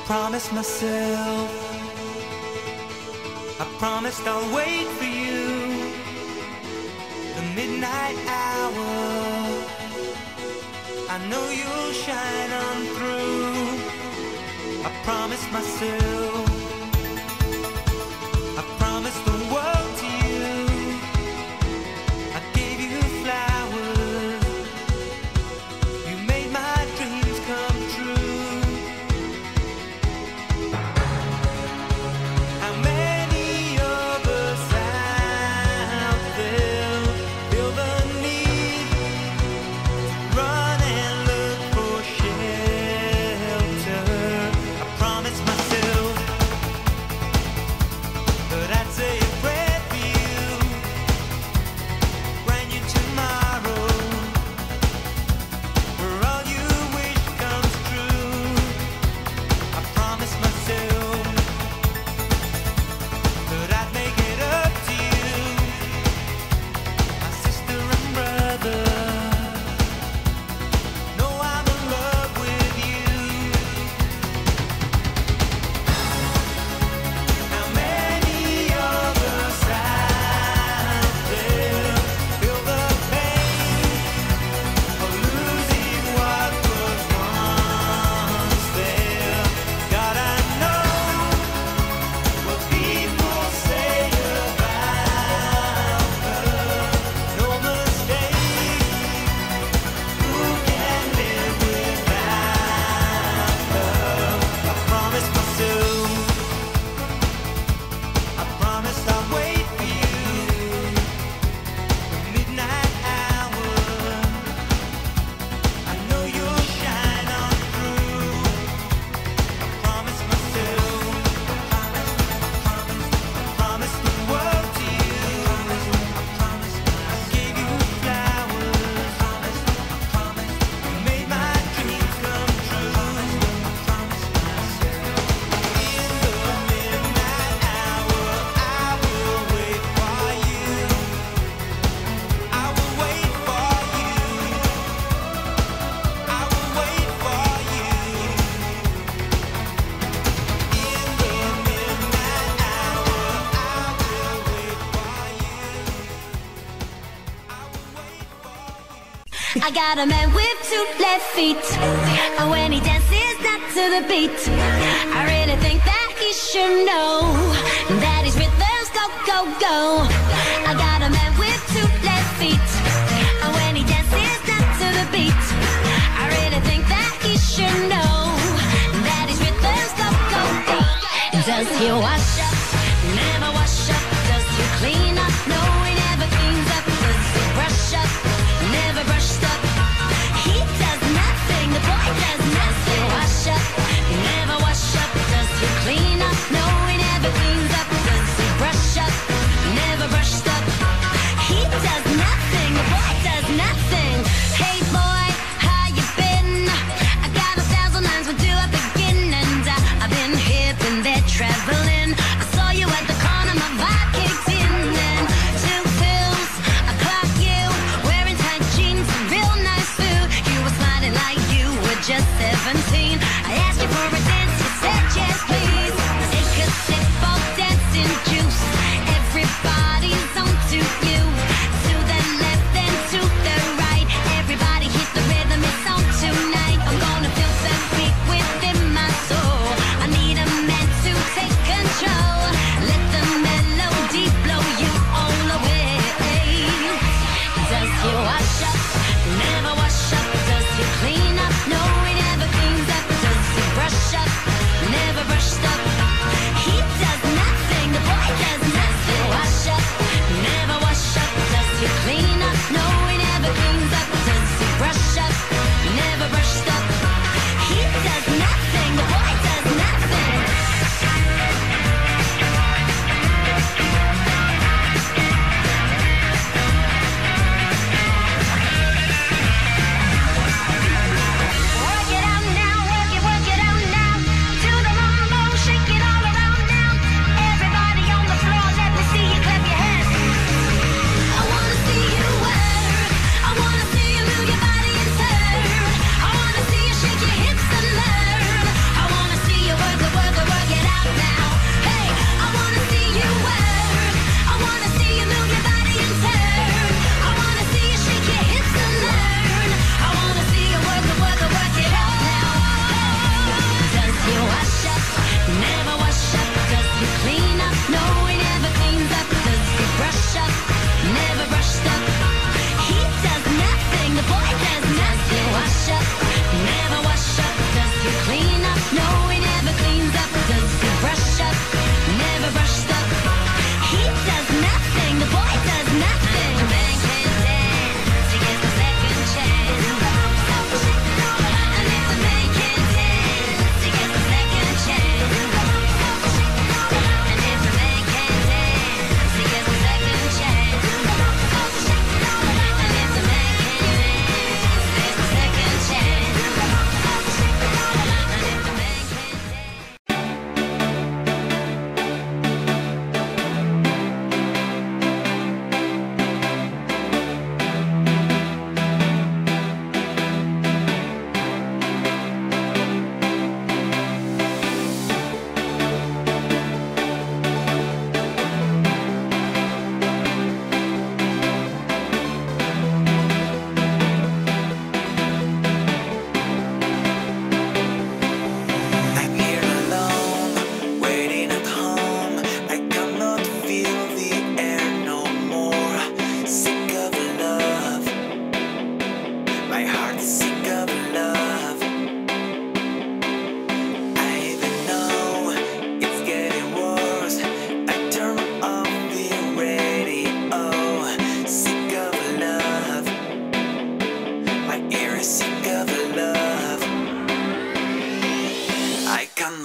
promised myself, I promised I'll wait for you. The midnight hour, I know you'll shine on through. I promised myself, I promised the world to you. I gave you flowers, you made my dreams come true. How many of us out there feel the need to run and look for shelter? I promised myself that I'd say a prayer for you, grant you tomorrow, where all you wish comes true. I promised myself that I'd make it up to you, my sister and brother. Know I'm in love with you. How many of us out there feel the pain of losing what was once there? God, I know what people say about her. No mistake, who can live without love? I promised myself, I promised I'd wait for you. The midnight hour, I know you'll shine on through. I promised myself, I promised the world to you. I gave you flowers, you made my dreams come true. In the midnight hour, I will wait for you. I will wait for you. I will wait for you. In the midnight hour, I will wait for you. I will wait for you. I got a man with 2 left feet, and when he dances not to the beat, I really think that he should know that his rhythms go, go, go. I got a man with 2 left feet, and when he dances not to the beat, I really think that he should know that his rhythms go, go, go. Does he wash up? Never wash up. Does he clean up? No, he never cleans up. Does he brush up? Never brushed up. He does nothing. The boy does nothing. Wash up. Never wash up. Does he clean up? No, he never cleans up. Does he brush up? Never brushed up. He does nothing. The boy does nothing. Hey boy, how you been? I got 1,000 lines. Where do I begin? And I've been here, been there, traveling. I saw you at the corner, my vibe kicked in. And 2 pills, I clocked you wearing tight jeans and real nice food. You were smiling like you were just 17. I asked you for a dance, you said yes please. Take a sip of dancing juice. Everybody's on to you. To the left and to the right. Everybody hit the rhythm, it's on tonight. I'm gonna feel so big within my soul. I need a man to take control. Let the melody blow you all away. Does he wash up? Never wash up. Does he clean up? No, he never cleans up. Does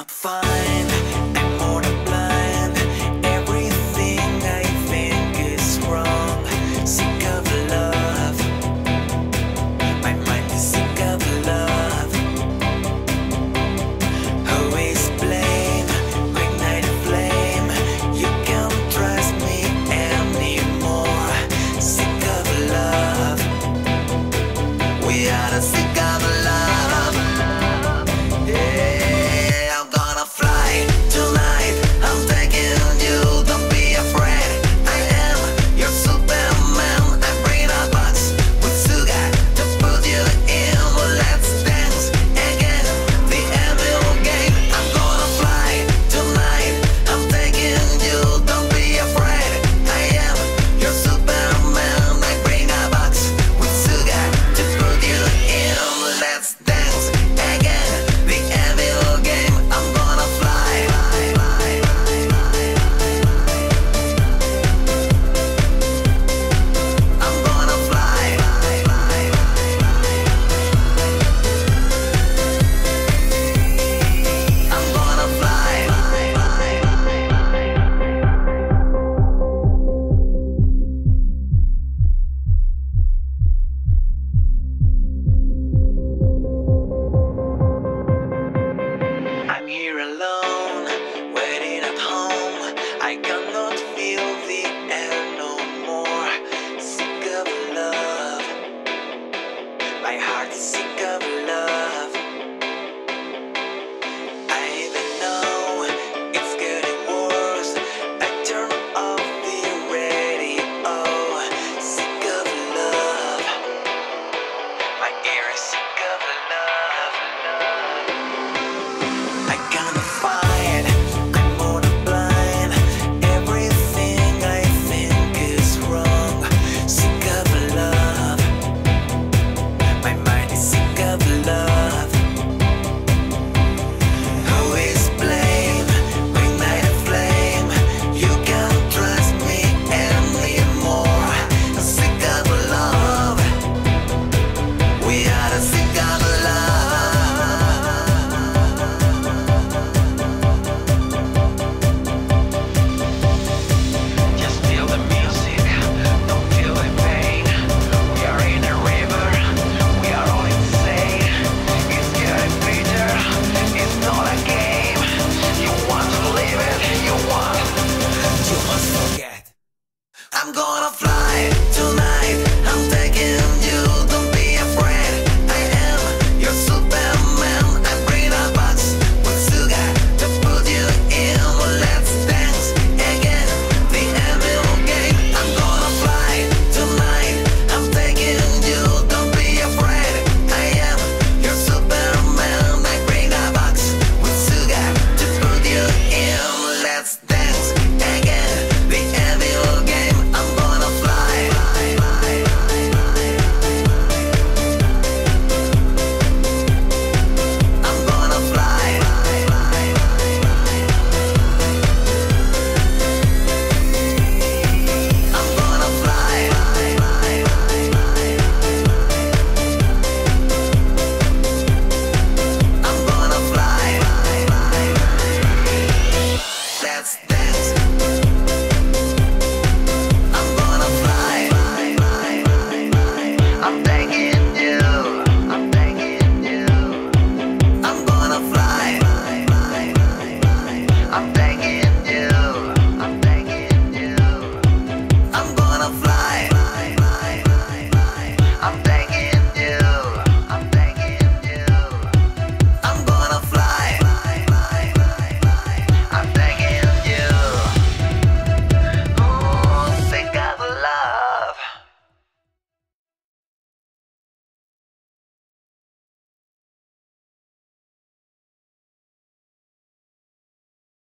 not fine, I'm more than blind. Everything I think is wrong. Sick of love, my mind is sick of love. Always blame, ignite a flame. You can't trust me anymore. Sick of love, we are the sick of love. Yeah, I'm gonna fly tonight. I'm taking you, don't be afraid. I am your Superman. I bring a box with sugar to put you in. Let's dance again, the evil game. I'm gonna fly tonight. I'm taking you, don't be afraid. I am your Superman. I bring a box with sugar to put you in. Let's dance again, the evil game. I'm gonna fly. I'm gonna fly. I'm gonna fly. I'm here